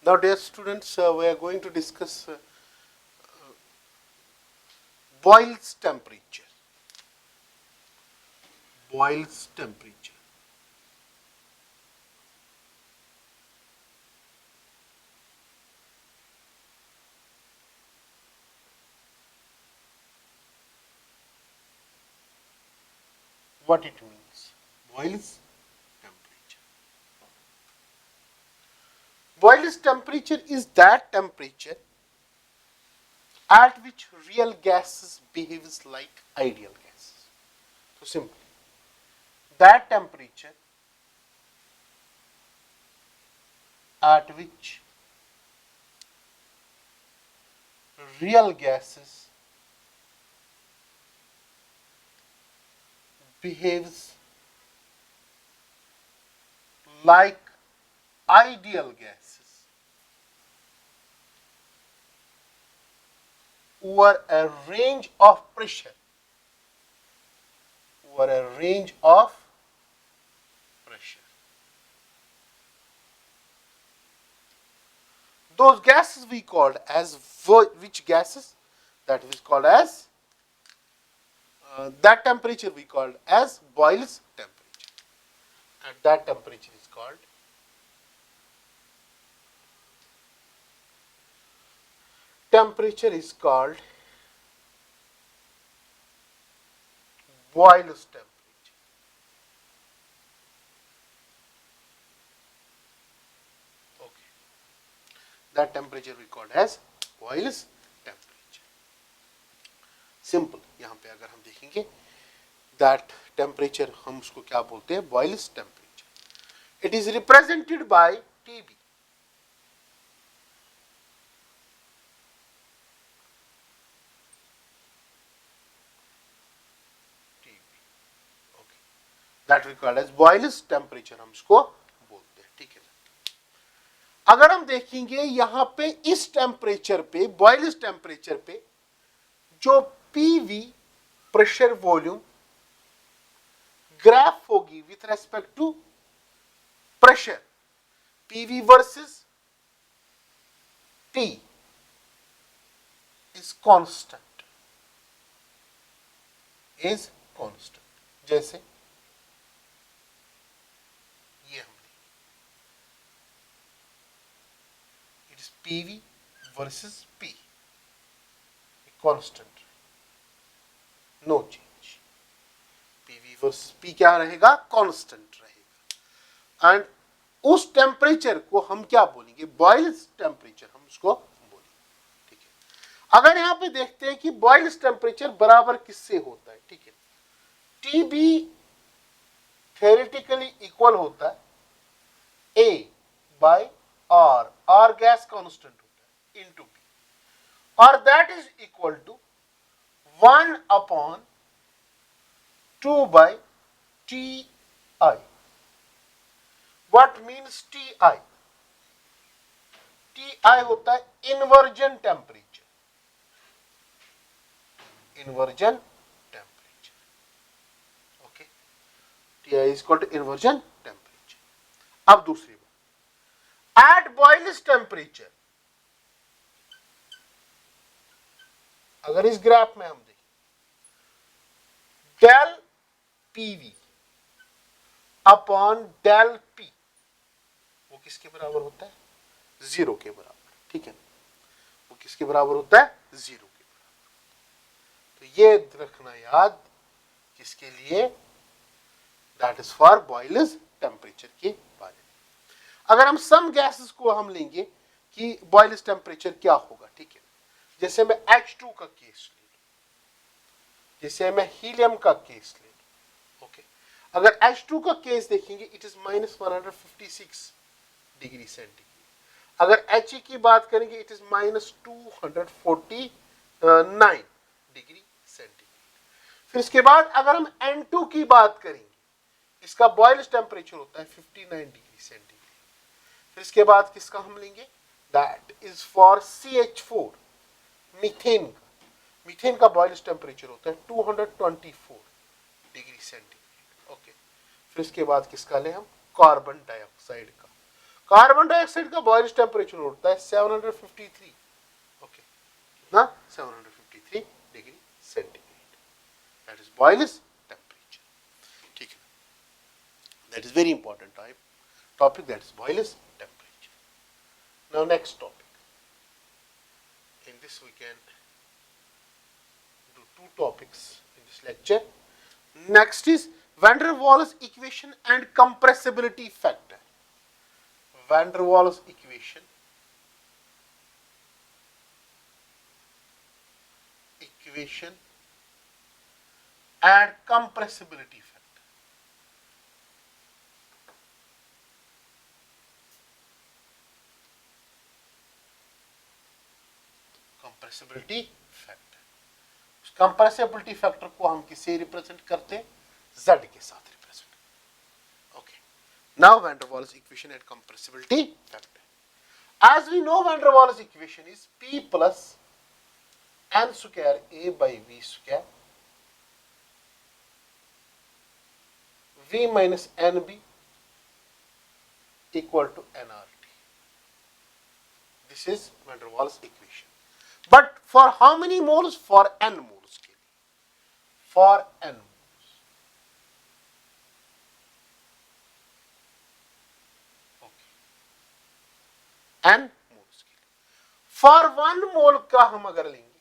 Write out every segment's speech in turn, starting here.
Now, dear students, we are going to discuss Boyle's temperature. Boyle's temperature. What it means? Boyle's temperature. Boyle's temperature is that temperature at which real gases behaves like ideal gases. So simply, that temperature at which real gases behaves like ideal gases over a range of pressure. Over a range of pressure. Those gases we called as which gases? That is called as that temperature we called as Boyle's temperature. And that temperature is called Boyle's temperature. Okay. That temperature we called as Boyle's temperature. Simple, यहाँ पे अगर हम देखेंगे that temperature हम उसको क्या बोलते हैं? Boyle's temperature. It is represented by TB. That we call as Boyle's temperature हम इसको बोलते हैं. ठीक है. अगर हम देखेंगे यहाँ पे इस टेम्परेचर पे Boyle's टेम्परेचर पे जो PV प्रेशर वॉल्यूम ग्राफ होगी with respect to pressure PV versus T is constant. जैसे ये हमने it is PV versus P constant, no change. PV versus P क्या रहेगा? कांस्टेंट रहेगा. एंड उस टेम्परेचर को हम क्या बोलेंगे? बॉयल्स टेम्परेचर हम उसको बोलेंगे. ठीक है. अगर यहां पे देखते हैं कि बॉयल्स टेम्परेचर बराबर किससे होता है? ठीक है. TB थ्योरेटिकली इक्वल होता है A by R gas constant होता है इनटू B, और that is equal to 1 upon 2 by TI. What means TI? TI होता है inversion temperature. Inversion temperature. Okay. TI is equal to inversion temperature. अब दूसरी बात, at Boyle's temperature, अगर इस ग्राफ में हम देखें del PV upon del P वो किसके बराबर होता है? 0 के बराबर. ठीक है. वो किसके बराबर होता है? 0 के बराबर. तो ये रखना याद किसके लिए? That is for boils temperature के बारे में. अगर हम सम गैसेस को हम लेंगे कि बॉयल्स टेम्परेचर क्या होगा. ठीक है. जैसे मैं H2 का केस ले लूं, जैसे मैं हीलियम का केस ले लूं. ओके. अगर H2 का केस देखेंगे इट इज -156 डिग्री सेंटीग्रेड. अगर He की बात करेंगे इट इज -249 डिग्री सेंटीग्रेड. फिर इसके बाद अगर हम N2 की बात करेंगे इसका बॉयल्स टेम्परेचर होता है 59 डिग्री सेंटीग्रेड. फिर इसके बाद किसका हम लेंगे? That is for CH4 methane का. मीथेन का बॉयल्स टेम्परेचर होता है 224 डिग्री सेंटीग्रेड. ओके. फिर इसके बाद किसका लें हम? कार्बन डाइऑक्साइड का. कार्बन डाइऑक्साइड का बॉयलिश टेम्परेचर होता है 753, ओके, कितना 753 degree centigrade, that is Boyle's temperature, ठीक है, that is very important topic, that is boiler's temperature. Now next topic. In this we can do two topics in this lecture. Next is van der Waals equation and compressibility factor. Van der Waals equation and compressibility factor. Compressibility factor, उस compressibility factor को हम किससे represent करते हैं, z के साथ represent, okay. Now van der Waals equation and compressibility factor, as we know van der Waals equation is p plus n square a by v square v minus nb equal to nRT. This is van der Waals equation. But for how many moles? For n moles के लिए, for n moles, okay, n moles के लिए. For 1 mole का हम अगर लेंगे,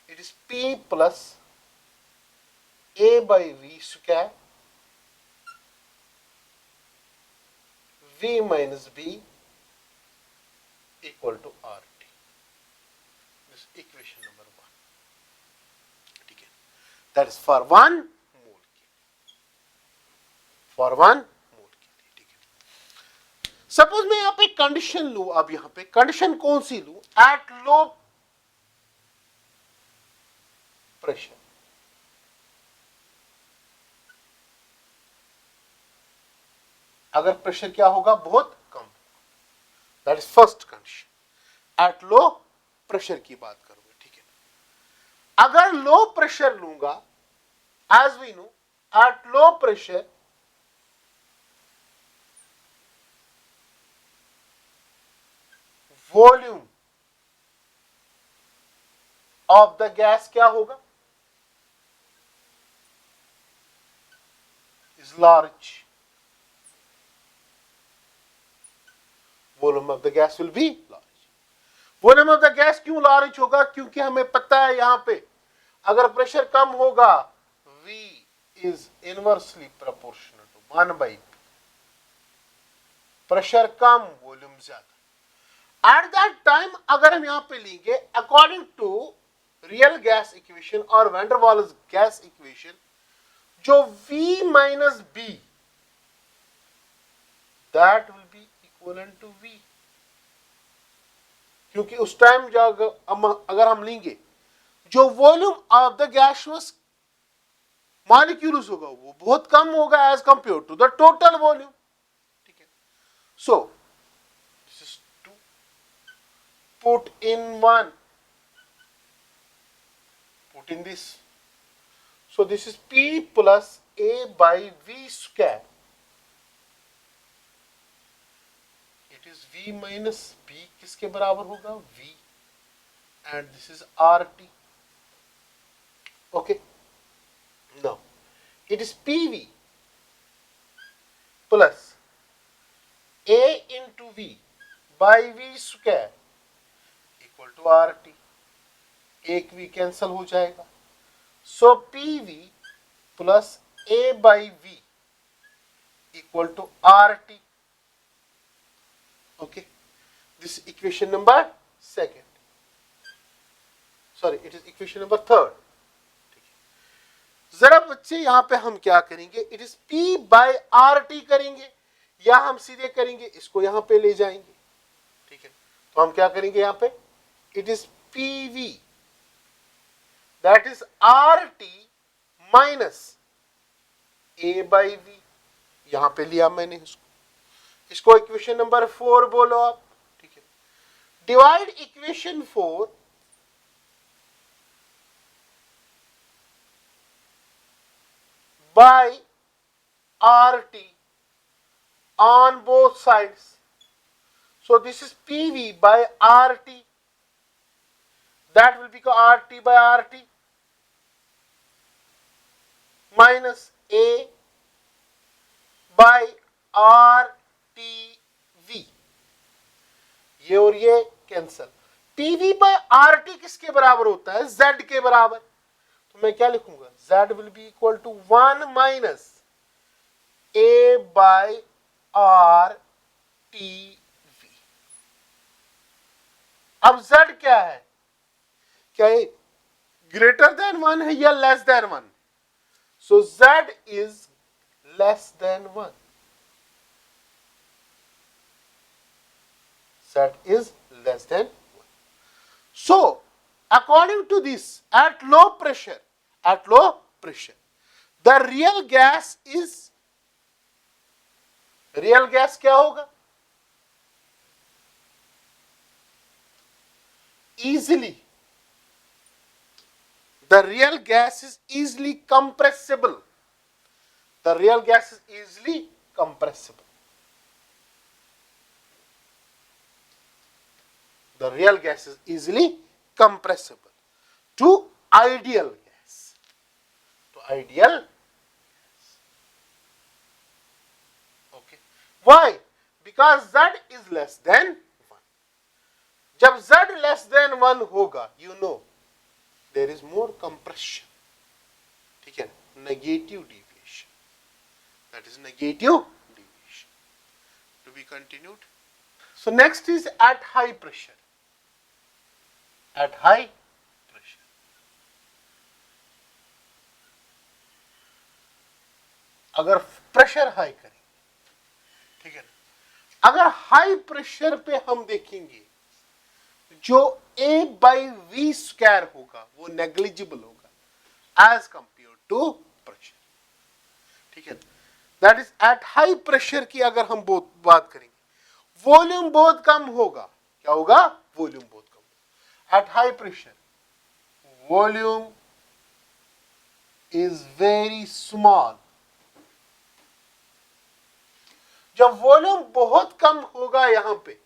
it is p plus a by v square v minus b equal to RT. This is equation number 1. ठीक है, that is for 1 mole के लिए, for 1 mole के लिए, ठीक है। सपोज मैं यहाँ पे कंडीशन लू, अब यहाँ पे कंडीशन कौन सी लू, एट लो प्रेशर, अगर प्रेशर क्या होगा, बहुत कम, that is first condition, at low pressure की बात करूंगा, ठीक है। अगर लो प्रेशर लूंगा, as we know at low pressure volume of the gas क्या होगा, is large, volume of the gas will be large. Volume of the gas क्यों लार्ज होगा, क्योंकि हमें पता है यहां पे अगर प्रेशर कम होगा, V is inversely proportional to 1/P, pressure कम वॉल्यूम ज्यादा। एट दैट टाइम अगर हम यहां पे लेंगे according to real gas equation और van der Waals gas equation, जो V minus B that will be equivalent to V, क्योंकि उस टाइम अगर हम लेंगे जो volume of the gaseous molecules होगा वो बहुत कम होगा as compare to the total volume, ठीक है। So this is to put in one, put in this, so this is P plus A by V square, it is V minus B किसके बराबर होगा, V, and this is RT, okay. Now it is PV plus A into V by V square equal to RT, एक V cancel हो जाएगा, so PV plus A by V equal to RT, okay. This is equation number 2, sorry it is equation number 3. जरा बच्चे यहां पे हम क्या करेंगे, it is P by RT करेंगे, या हम सीधे करेंगे इसको यहां पे ले जाएंगे, ठीक है। तो हम क्या करेंगे यहां पे, it is PV that is RT minus A by V, यहां पे लिया मैंने इसको इक्वेशन नंबर 4 बोलो आप, ठीक है। Divide equation 4 by RT on both sides. So this is PV by RT. That will become RT by RT minus A by RTV. ये और ये कैंसल. PV by RT किसके बराबर होता है? Z के बराबर. तो मैं क्या लिखूंगा? Z will be equal to 1 minus A by RTV. अब Z क्या है? क्या ये ग्रेटर देन 1 है या less than 1? So Z is less than 1. Z is less than 1. So, according to this, at low pressure, the real gas क्या होगा? Easily. The real gas is easily compressible. The real gas is easily compressible. The real gas is easily compressible to ideal gas. To ideal gas. Okay. Why? Because Z is less than 1. जब Z less than 1 होगा, you know, there is more compression. ठीक है? Negative deviation. That is negative deviation. To be continued. So next is at high pressure. At high pressure. अगर pressure high करेंगे, ठीक है ना, अगर हाई प्रेशर पे हम देखेंगे जो A बाई वी स्क्वायर होगा वो नेग्लिजिबल होगा एज कंपेयर टू प्रेशर. ठीक है, that is at high pressure की अगर हम बात करेंगे, वॉल्यूम बहुत कम होगा. क्या होगा? वॉल्यूम बहुत कम होगा. Eight high pressure volume is very small. जब वॉल्यूम बहुत कम होगा यहां पे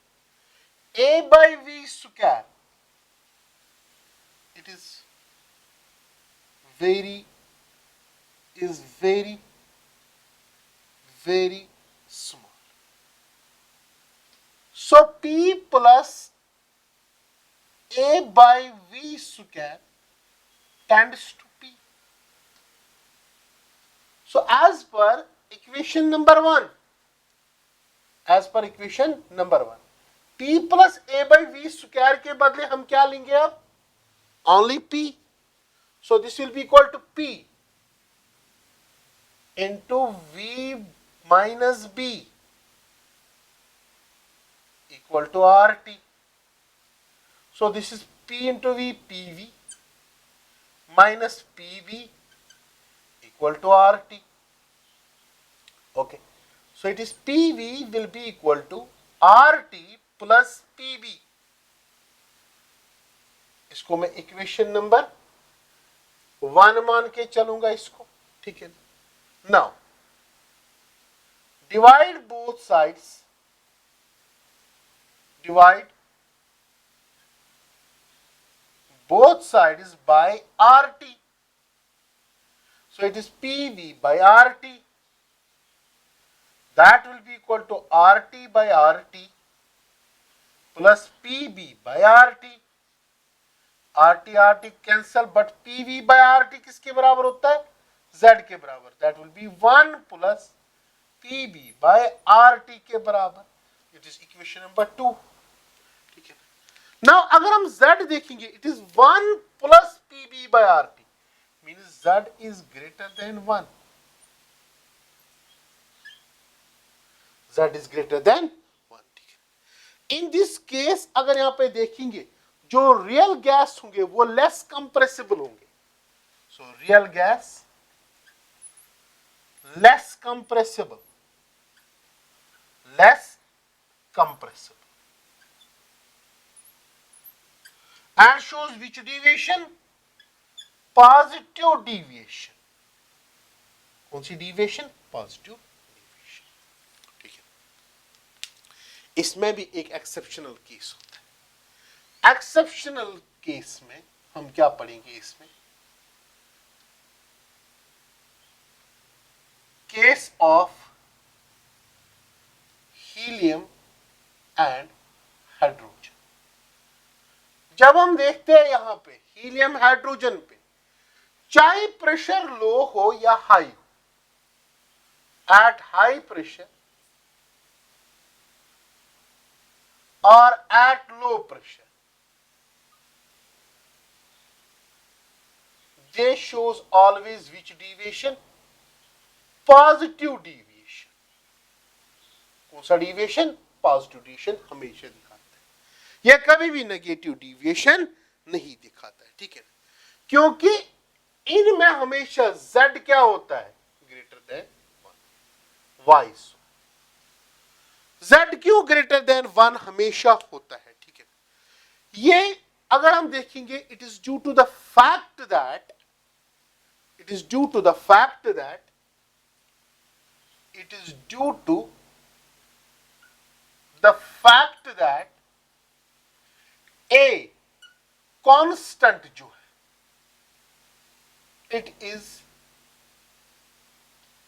A by V square, it is very small. So P plus A by V square tends to P. So as per equation number 1, P plus A by V square के बदले हम क्या लेंगे अब? Only P. So this will be equal to P into V minus B equal to RT. So this is P into V, PV minus PV equal to RT. Okay. So it is PV will be equal to RT plus PV. इसको मैं equation number 1 मान के चलूंगा इसको. ठीक है. Now divide both sides. Both sides by RT. So it is PV by RT. That will be equal to RT by RT plus PB by RT. RT cancel, but PV by RT किसके बराबर होता है? Z के बराबर. That will be 1 plus PB by RT के बराबर. It is equation number 2. ठीक है. Now अगर हम Z देखेंगे, it is 1 plus PB by RT. Means Z is greater than 1. Z is greater than 1. In this case अगर यहां पे देखेंगे जो रियल गैस होंगे वो लेस कंप्रेसिबल होंगे. So real gas less compressible. And shows which deviation? Positive deviation. कौन सी deviation? Positive deviation, ठीक है। इसमें भी एक एक्सेप्शनल केस होता है। एक्सेप्शनल केस में हम क्या पढ़ेंगे? इसमें case of helium and hydrogen. जब हम देखते हैं यहां पे हीलियम हाइड्रोजन पे, चाहे प्रेशर लो हो या हाई हो, एट हाई प्रेशर और eight low pressure, they shows always which deviation? Positive deviation। कौन सा डिविएशन? पॉजिटिव डिविएशन हमेशा दिखाता है। यह कभी भी नेगेटिव डिविएशन नहीं दिखाता है, ठीक है। क्योंकि इनमें हमेशा z क्या होता है? Greater than 1। वाई सो z क्यों ग्रेटर देन 1 हमेशा होता है, ठीक है। ये अगर हम देखेंगे, it is due to the fact that it is due to the fact that a constant जो है, it is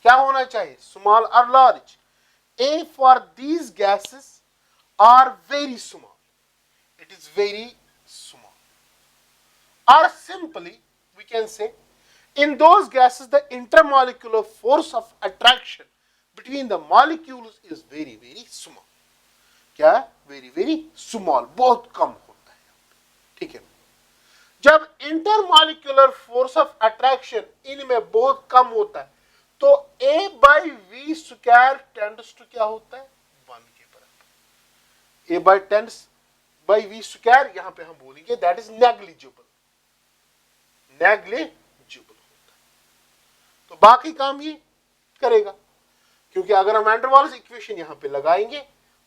क्या होना चाहिए? small or large? A for these gases are very small, it is very small, or simply we can say in those gases the intermolecular force of attraction between the molecules is very very small। क्या? very very small, बहुत कम होता है, ठीक है। जब intermolecular force of attraction इनमें बहुत कम होता है तो a by V square tends to क्या होता है? 1 के बराबर। a by tends by V square यहां पे हम बोलेंगे दैट इज नेग्लिजिबल, नेग्लिजिबल। तो बाकी काम ये करेगा, क्योंकि अगर हम वैन डर वाल्स इक्वेशन यहां पे लगाएंगे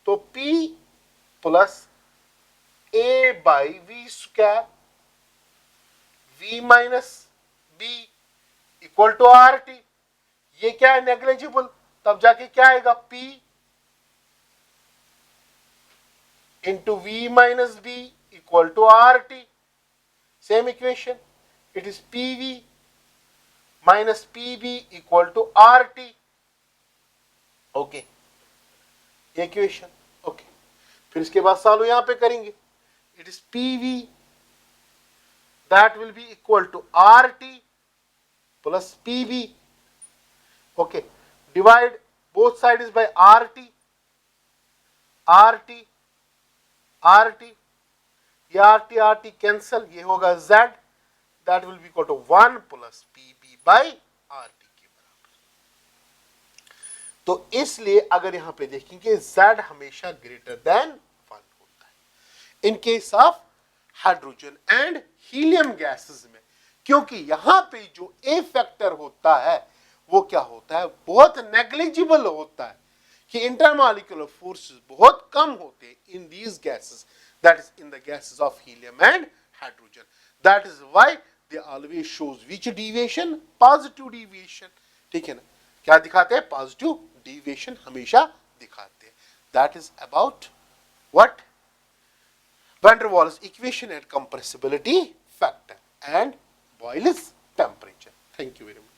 तो P plus A by V square V minus B equal to R T, ये क्या है? नेग्लिजिबल। तब जाके क्या आएगा? P into V minus B equal to R T. Same equation, it is PV minus PB equal to RT, okay, equation, okay. फिर इसके बाद सॉल्व यहां पे करेंगे, it is PV that will be equal to RT plus PB, okay, divide both side is bye RT, RT RT, ये RT cancel, ये होगा Z that will be equal to 1 plus PB by RT के बराबर। तो इसलिए अगर यहां पे देखेंगे Z हमेशा ग्रेटर देन 1 होता है in case of hydrogen and helium gases में, क्योंकि यहां पे जो A फैक्टर होता है वो क्या होता है? बहुत नेग्लिजिबल होता है, कि इंटरमॉलिक्यूलर फोर्सेस बहुत कम होते हैं in these gases, that is in the gases of helium and hydrogen. That is why they always shows which deviation? Positive deviation, ठीक है ना। क्या दिखाते हैं? Positive deviation हमेशा दिखाते हैं। That is about what? Van der Waals equation and compressibility factor and Boyle's temperature. Thank you very much.